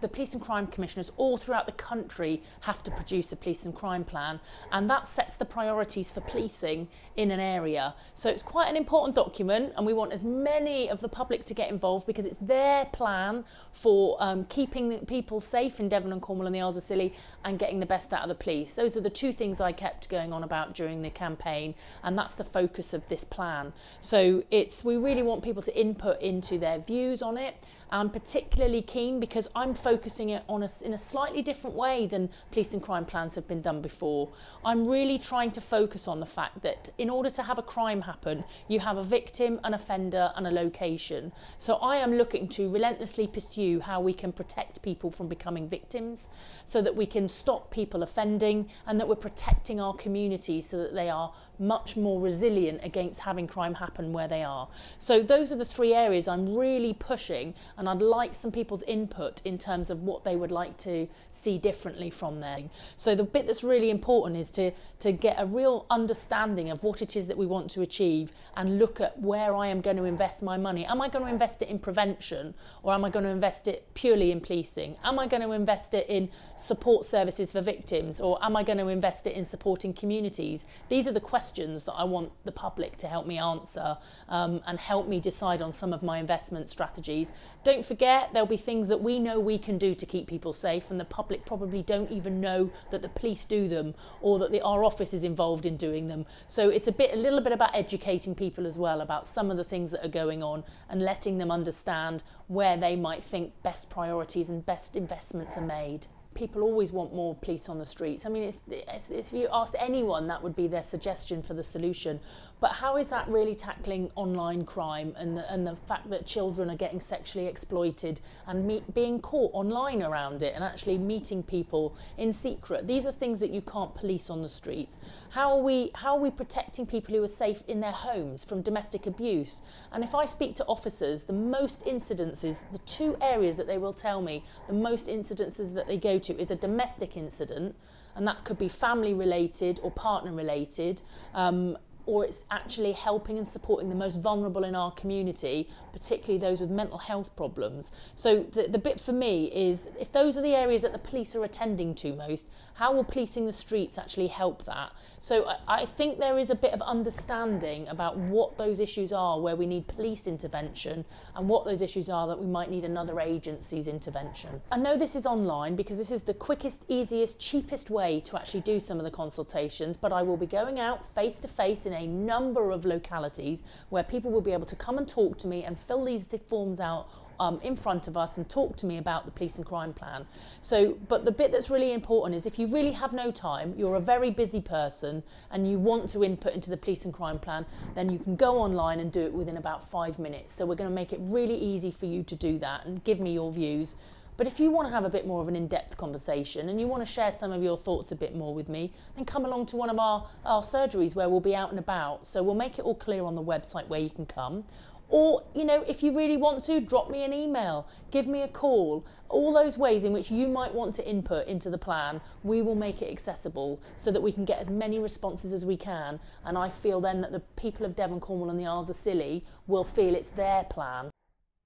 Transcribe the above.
the police and crime commissioners all throughout the country have to produce a police and crime plan, and that sets the priorities for policing in an area. So it's quite an important document, and we want as many of the public to get involved because it's their plan for keeping people safe in Devon and Cornwall and the Isles of Scilly and getting the best out of the police. Those are the two things I kept going on about during the campaign, and that's the focus of this plan. So we really want people to input into their views on it. I'm particularly keen because I'm focusing it on in a slightly different way than police and crime plans have been done before. I'm really trying to focus on the fact that in order to have a crime happen, you have a victim, an offender and a location. So I am looking to relentlessly pursue how we can protect people from becoming victims, so that we can stop people offending, and that we're protecting our communities so that they are much more resilient against having crime happen where they are. So those are the three areas I'm really pushing, and I'd like some people's input in terms of what they would like to see differently from there. So the bit that's really important is to get a real understanding of what it is that we want to achieve and look at where I am going to invest my money. Am I going to invest it in prevention, or am I going to invest it purely in policing? Am I going to invest it in support services for victims, or am I going to invest it in supporting communities? These are the questions that I want the public to help me answer and help me decide on some of my investment strategies. Don't forget, there'll be things that we know we can do to keep people safe, and the public probably don't even know that the police do them, or that our office is involved in doing them. So it's a little bit about educating people as well about some of the things that are going on, and letting them understand where they might think best priorities and best investments are made. People always want more police on the streets. I mean, if you asked anyone, that would be their suggestion for the solution. But how is that really tackling online crime and the fact that children are getting sexually exploited and being caught online around it, and actually meeting people in secret? These are things that you can't police on the streets. How are we protecting people who are safe in their homes from domestic abuse? And if I speak to officers, the most incidences, the two areas that they will tell me, the most incidences that they go to is a domestic incident, and that could be family related or partner related, or it's actually helping and supporting the most vulnerable in our community, particularly those with mental health problems. So the bit for me is, if those are the areas that the police are attending to most, how will policing the streets actually help that? So I think there is a bit of understanding about what those issues are where we need police intervention, and what those issues are that we might need another agency's intervention. I know this is online because this is the quickest, easiest, cheapest way to actually do some of the consultations, but I will be going out face to face in a number of localities where people will be able to come and talk to me and fill these forms out in front of us and talk to me about the police and crime plan. So, but the bit that's really important is, if you really have no time, you're a very busy person and you want to input into the police and crime plan, then you can go online and do it within about 5 minutes. So we're going to make it really easy for you to do that and give me your views. But if you want to have a bit more of an in-depth conversation and you want to share some of your thoughts a bit more with me, then come along to one of our surgeries where we'll be out and about. So we'll make it all clear on the website where you can come. Or, you know, if you really want to, drop me an email, give me a call. All those ways in which you might want to input into the plan, we will make it accessible so that we can get as many responses as we can. And I feel then that the people of Devon, Cornwall and the Isles of Scilly will feel it's their plan.